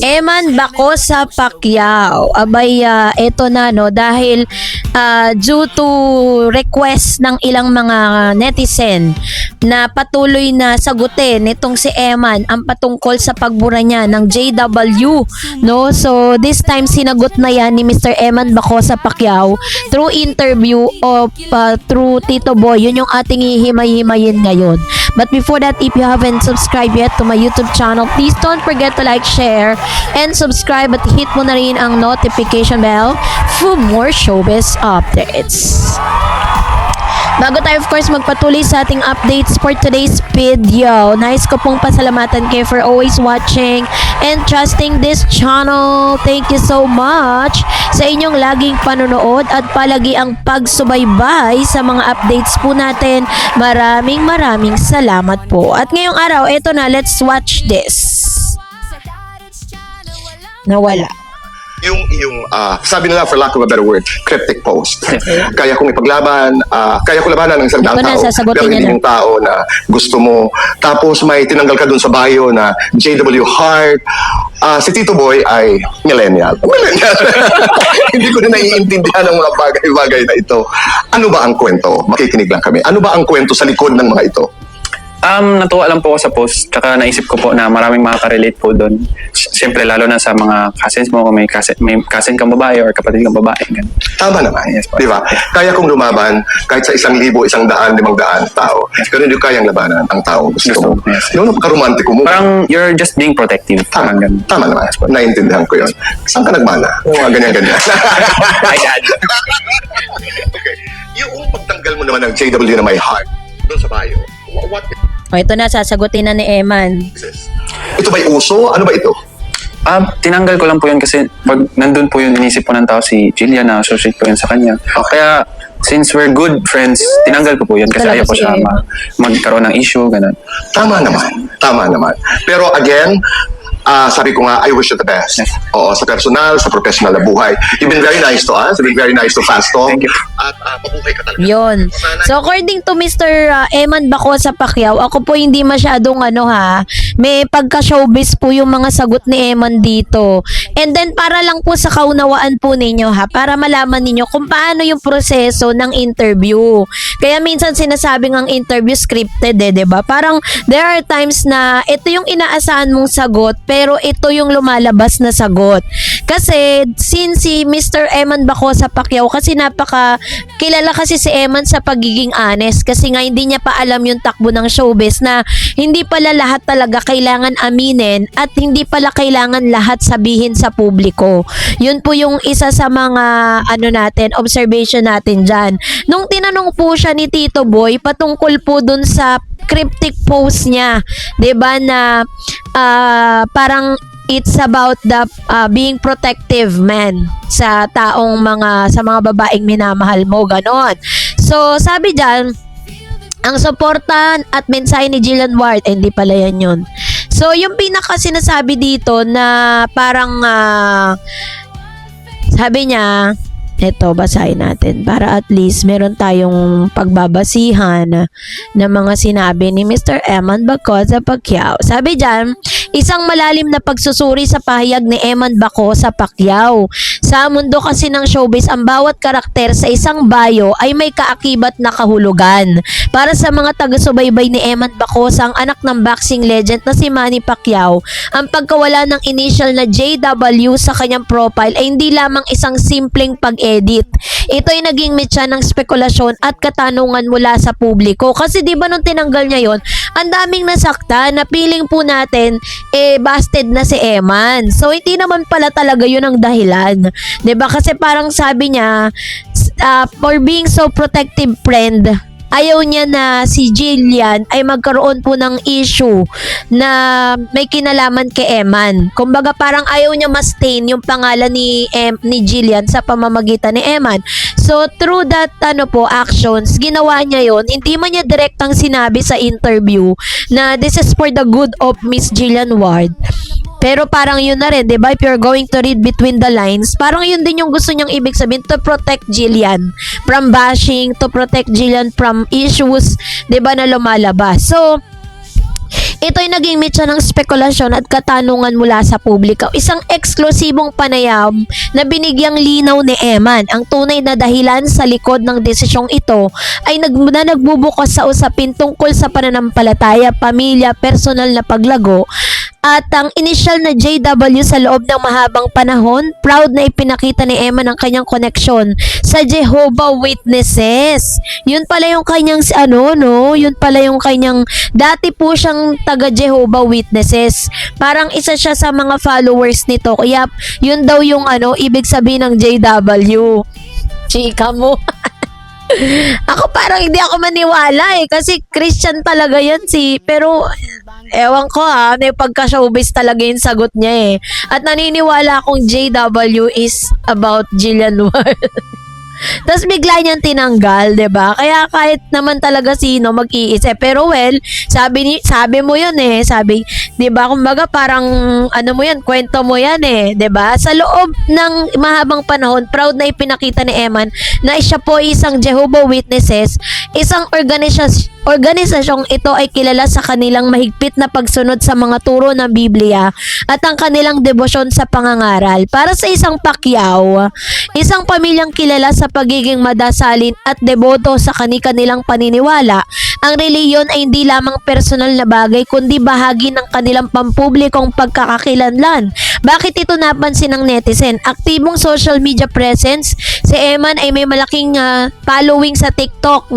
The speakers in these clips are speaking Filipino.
Eman Bako sa Pacquiao. Abay, eto na no, dahil due to request ng ilang mga netizen na patuloy na sagutin nitong si Eman ang patungkol sa pagbura niya ng JW, no? So this time sinagot na yan ni Mr. Eman Bako sa Pacquiao through interview of through Tito Boy. Yun yung ating hihimay-himayin ngayon. But before that, if you haven't subscribed yet to my YouTube channel, please don't forget to like, share, and subscribe at hit mo na rin ang notification bell for more showbiz updates. Bago tayo of course magpatuloy sa ating updates for today's video, nais ko pong pasalamatan kayo for always watching and trusting this channel. Thank you so much sa inyong laging panonood at palagi ang pagsubaybay sa mga updates po natin. Maraming salamat po. At ngayong araw, eto na, let's watch this. Nawala. Yung sabi nila, for lack of a better word, cryptic post. Kaya kong ipaglaban, kaya ko labanan ng isang daang tao, pero hindi yung tao na gusto mo. Tapos may tinanggal ka dun sa bio na JW Heart. Si Tito Boy ay millennial. Hindi ko na naiintindihan ang mga bagay-bagay na ito. Ano ba ang kwento? Makikinig lang kami. Ano ba ang kwento sa likod ng mga ito? Natuwa lang po ako sa post, tsaka naisip ko po na maraming makaka-relate po doon. Siyempre, lalo na sa mga cousins mo, kung may cousin kang babae or kapatid kang babae. Ganun. Tama naman, Yes, di ba? Kaya kong lumaban kahit sa 1,000, 100, 500 tao. Pero hindi ko kayang labanan ang taong gusto mo. Yes. Yung napaka-romantiko mo. Parang you're just being protective. Parang ganun. Tama naman. Naiintindihan ko yun. Saan ka nagmana? Yung mga ganyan-ganyan. Ay, God. Okay. Yung pagtanggal mo naman ng JW na may heart doon sa bio, what O, ito na, sasagutin na ni Eman. is this? Ito ba'y uso? Ano ba ito? Tinanggal ko lang po yun kasi pag nandun po yun, inisip po ng tao si Jillian na associate po yun sa kanya. Kaya, since we're good friends, tinanggal ko po yun kasi Talaga ayaw ko si siya Emma. magkaroon ng issue, ganun. Tama naman. Pero again, sabi ko nga, I wish you the best. Yes. Oo, sa personal, sa professional na buhay. You've been very nice to us. You've been very nice to Fast Talk. Thank you. At mabuhay ka talaga. Yun. So according to Mr. Eman Bako sa Pacquiao, ako po hindi masyadong may pagka-showbiz po yung mga sagot ni Eman dito. And then para lang po sa kaunawaan po ninyo para malaman ninyo kung paano yung proseso ng interview. Kaya minsan sinasabing ang interview scripted 'di ba? Parang there are times na ito yung inaasahan mong sagot pero ito yung lumalabas na sagot. Kasi since si Mr. Eman Bako sa Pacquiao, kasi kilala kasi si Eman sa pagiging honest, kasi nga hindi niya pa alam yung takbo ng showbiz na hindi pala lahat talaga kailangan aminin at hindi pala kailangan lahat sabihin sa publiko. Yun po yung isa sa mga observation natin dyan. Nung tinanong po siya ni Tito Boy patungkol po dun sa cryptic post niya, 'di ba, na parang it's about the being protective man sa mga babaeng minamahal mo, ganon. So sabi diyan, ang suporta at mensahe ni Jillian Ward, hindi pala yan yun. So yung pinaka sinasabi dito na parang sabi niya, eto, basahin natin para at least meron tayong pagbabasihan ng mga sinabi ni Mr. Eman Bako sa Pacquiao. Sabi dyan, isang malalim na pagsusuri sa pahayag ni Eman Bako sa Pacquiao. Sa mundo kasi ng showbiz, ang bawat karakter sa isang bio ay may kaakibat na kahulugan. Para sa mga taga-subaybay ni Eman Bako sa ang anak ng boxing legend na si Manny Pacquiao, ang pagkawala ng initial na JW sa kanyang profile ay hindi lamang isang simpleng pag-edit. Ito ay naging metsa ng spekulasyon at katanungan mula sa publiko. Kasi di ba nung tinanggal niya yon, ang daming nasakta na feeling po natin busted na si Eman. So hindi naman pala talaga yun ang dahilan. 'Di ba? Kasi parang sabi niya, for being so protective friend, ayaw niya na si Jillian ay magkaroon po ng issue na may kinalaman kay Eman. Kumbaga parang ayaw niya ma-stain yung pangalan ni Jillian sa pamamagitan ni Eman. So through that actions, ginawa niya yon. Hindi man niya direktang sinabi sa interview na this is for the good of Miss Jillian Ward. Pero parang yun na rin, 'di ba? If you're going to read between the lines, parang yun din yung gusto niyang ibig sabihin, to protect Jillian from bashing, to protect Jillian from issues, 'di ba, na lumalabas. So ito'y naging mitya ng spekulasyon at katanungan mula sa publiko. Isang eksklusibong panayam na binigyang linaw ni Eman. Ang tunay na dahilan sa likod ng desisyong ito ay nagbubukas sa usapin tungkol sa pananampalataya, pamilya, personal na paglago, at ang initial na JW sa loob ng mahabang panahon. Proud na ipinakita ni Eman ang kanyang koneksyon sa Jehovah Witnesses. Yun pala yung kanyang yun pala yung kanyang dati po siyang taga Jehovah Witnesses. Parang isa siya sa mga followers nito. Kaya yun daw yung ibig sabihin ng JW. Chika mo. Ako parang hindi ako maniwala kasi Christian talaga yan pero ewan ko may pagka-showbiz talaga yung sagot niya At naniniwala akong JW is about Jillian Ward. Tapos bigla niyang tinanggal, 'di ba? Kaya kahit naman talaga sino mag-iisip. Pero sabi mo 'yun Sabi, 'di ba? Kumbaga parang mo 'yan, kwento mo 'yan 'di ba? Sa loob ng mahabang panahon, proud na ipinakita ni Eman na siya po isang Jehovah Witnesses, isang organisasyong ito ay kilala sa kanilang mahigpit na pagsunod sa mga turo ng Biblia at ang kanilang debosyon sa pangangaral. Para sa isang Pacquiao, isang pamilyang kilala sa pagiging madasalin at deboto sa kanilang paniniwala, ang reliyon ay hindi lamang personal na bagay kundi bahagi ng kanilang pampublikong pagkakakilanlan. Bakit ito napansin ng netizen? Aktibong social media presence, si Eman ay may malaking following sa TikTok,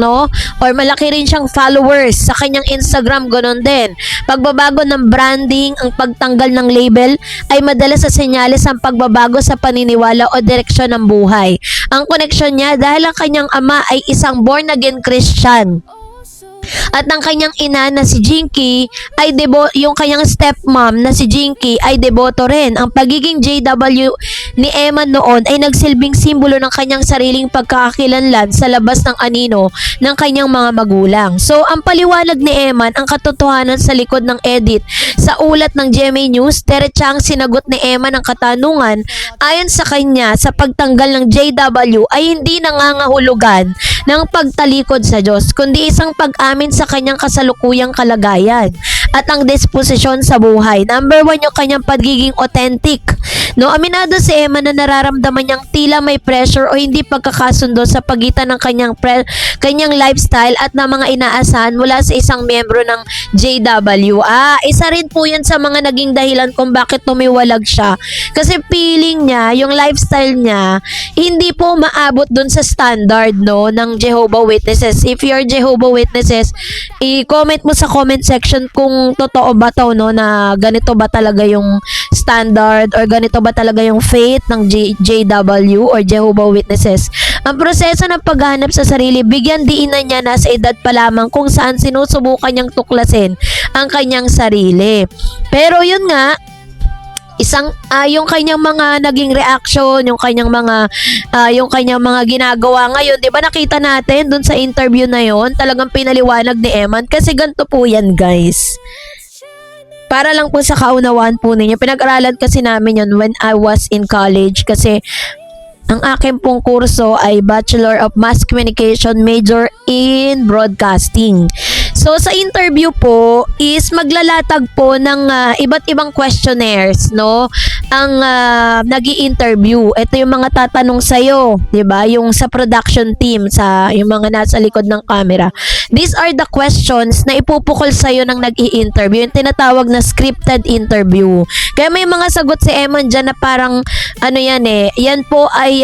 or malaki rin siyang followers sa kanyang Instagram, ganoon din. Pagbabago ng branding, ang pagtanggal ng label ay madalas sa senyales ang pagbabago sa paniniwala o direksyon ng buhay. Ang koneksyon niya dahil ang kanyang ama ay isang born again Christian. At ang kanyang ina na si Jinky ay yung kanyang stepmom na si Jinky ay deboto rin. Ang pagiging JW ni Eman noon ay nagsilbing simbolo ng kanyang sariling pagkakakilanlan sa labas ng anino ng kanyang mga magulang. So, ang paliwanag ni Eman, ang katotohanan sa likod ng edit sa ulat ng GMA News, diretsang sinagot ni Eman ang katanungan. Ayon sa kanya, sa pagtanggal ng JW ay hindi nangangahulugan ng pagtalikod sa Diyos, kundi isang pag-amin sa kanyang kasalukuyang kalagayan at ang disposisyon sa buhay. Number 1, yung kanyang pagiging authentic. Aminado si Eman na nararamdaman niyang tila may pressure o hindi pagkakasundo sa pagitan ng kanyang lifestyle at ng mga inaasahan mula sa isang miyembro ng JW. Isa rin po yan sa mga naging dahilan kung bakit tumiwalag siya. Kasi feeling niya, yung lifestyle niya, hindi po maabot dun sa standard ng Jehovah Witnesses. If you're Jehovah Witnesses, i-comment mo sa comment section kung totoo ba to na ganito ba talaga yung standard or ganito ba talaga yung faith ng JW or Jehovah Witnesses. Ang proseso ng paghahanap sa sarili, bigyan diinan niya na sa edad pa lamang kung saan sinusubukan niyang tuklasin ang kanyang sarili. Pero yun nga, yung kanyang mga naging reaction, yung kanyang mga ginagawa ngayon, 'di ba nakita natin dun sa interview na yon, talagang pinaliwanag ni Eman kasi ganito po yan, guys. Para lang po sa kaunawaan po ninyo, pinag-aralan kasi namin yon when I was in college kasi ang aking pong kurso ay Bachelor of Mass Communication, major in Broadcasting. So, sa interview po is maglalatag po ng iba't ibang questionnaires, ang nag-i-interview. Ito yung mga tatanong sa'yo, 'di ba? Yung sa production team, yung mga nasa likod ng camera. These are the questions na ipupukol sa'yo ng nag-i-interview, yung tinatawag na scripted interview. Kaya may mga sagot si Eman dyan na parang, yan po ay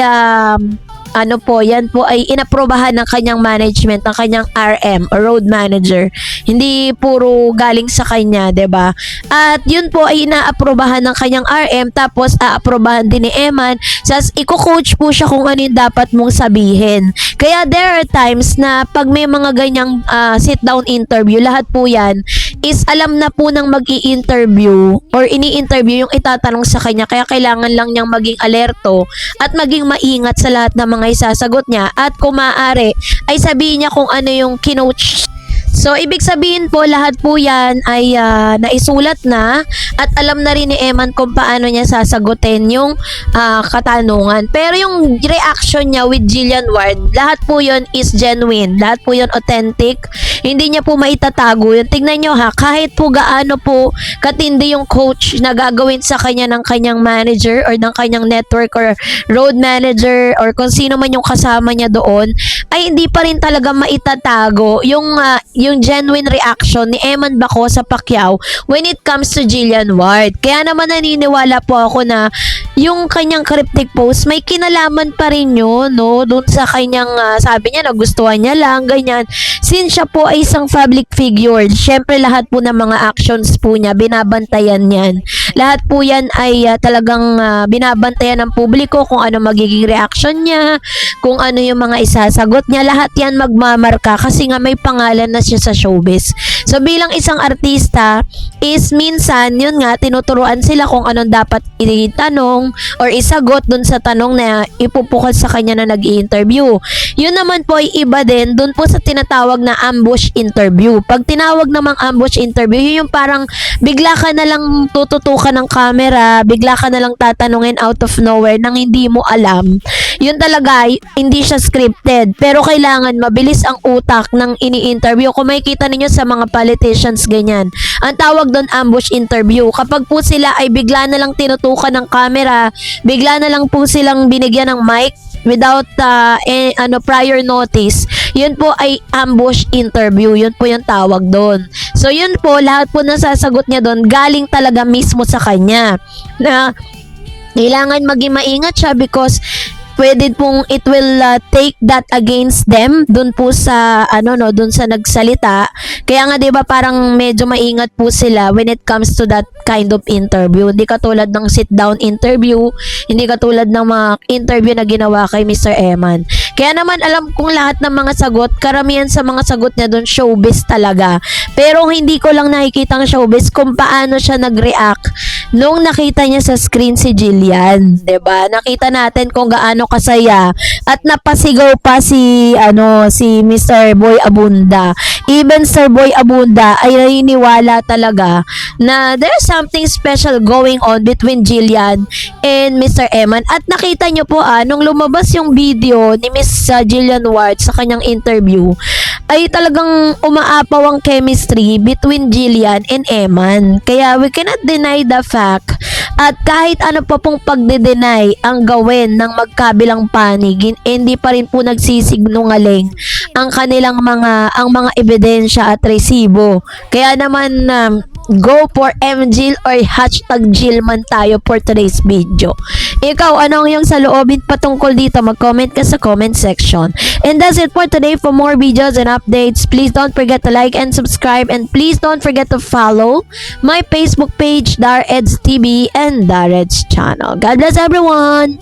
yan po ay inaprobahan ng kanyang management, ng kanyang RM or road manager. Hindi puro galing sa kanya, 'di ba? At yun po ay inaaprobahan ng kanyang RM, tapos aaprobahan din ni Eman. Sas iko-coach po siya kung ano yung dapat mong sabihin. Kaya there are times na pag may mga ganyang sit down interview, lahat po yan is alam na po ng mag-i-interview or ini-interview yung itatanong sa kanya. Kaya kailangan lang niyang maging alerto at maging maingat sa lahat ng mga isasagot niya, at kung maaari ay sabihin niya kung ano yung kinoach So, ibig sabihin po, lahat po yan ay naisulat na at alam na rin ni Eman kung paano niya sasagutin yung katanungan. Pero yung reaction niya with Jillian Ward, lahat po yun is genuine. Lahat po yun authentic. Hindi niya po maitatago yun. Tingnan nyo ha, kahit po gaano po katindi yung coach na gagawin sa kanya ng kanyang manager or ng kanyang network or road manager or kung sino man yung kasama niya doon, ay hindi pa rin talaga maitatago yung genuine reaction ni Eman Baco sa Pacquiao when it comes to Jillian Ward. Kaya naman naniniwala po ako na yung kanyang cryptic post may kinalaman pa rin yun, no? Doon sa kanyang sabi niya nagustuhan niya lang, ganyan. Since siya po ay isang public figure, syempre lahat po ng mga actions po niya binabantayan yan. Lahat po yan ay talagang binabantayan ng publiko kung ano magiging reaction niya, kung ano yung mga isasagot niya, lahat yan magmamarka kasi nga may pangalan na siya sa showbiz. So bilang isang artista is minsan yun nga tinuturuan sila kung anong dapat itanong or isagot dun sa tanong na ipupukol sa kanya na nag-i-interview. Yun naman po ay iba din dun po sa tinatawag na ambush interview. Pag tinawag namang ambush interview, yun yung parang bigla ka na lang tututukan ng camera, bigla ka na lang tatanungin out of nowhere nang hindi mo alam. Yun talaga, hindi siya scripted. Pero kailangan mabilis ang utak ng ini-interview. Kung makikita ninyo sa mga politicians, ganyan. Ang tawag doon ambush interview. Kapag po sila ay bigla na lang tinutukan ng camera, bigla na lang po silang binigyan ng mic without prior notice, yun po ay ambush interview. Yun po yung tawag doon. So yun po, lahat po nasasagot niya doon galing talaga mismo sa kanya. Na kailangan maging maingat siya because pwede pong it will take that against them dun po sa dun sa nagsalita. Kaya nga 'di ba parang medyo maingat po sila when it comes to that kind of interview. Hindi katulad ng sit down interview, hindi katulad ng mga interview na ginawa kay Mr. Eman. Kaya naman alam kong lahat ng mga sagot, karamihan sa mga sagot niya doon showbiz talaga. Pero hindi ko lang nakikita ang showbiz kung paano siya nag-react nung nakita niya sa screen si Jillian, 'di ba? Nakita natin kung gaano kasaya at napasigaw pa si Mr. Boy Abunda. Even Sir Boy Abunda ay naniniwala talaga na there's something special going on between Jillian and Mr. Eman. At nakita niyo po nung lumabas yung video ni Miss Jillian Ward sa kanyang interview, ay talagang umaapaw ang chemistry between Jillian and Eman. Kaya we cannot deny the fact at kahit ano pa pong pagde-deny ang gawin ng magkabilang panig, hindi pa rin po nagsisignungaling ang kanilang mga ebidensya at resibo. Kaya naman go for MJill or hashtag Jillman tayo for today's video. Ikaw, anong yung saloobin patungkol dito? Mag-comment ka sa comment section. And that's it for today. For more videos and updates, please don't forget to like and subscribe, and please don't forget to follow my Facebook page, Dareds TV and Dareds channel. God bless everyone!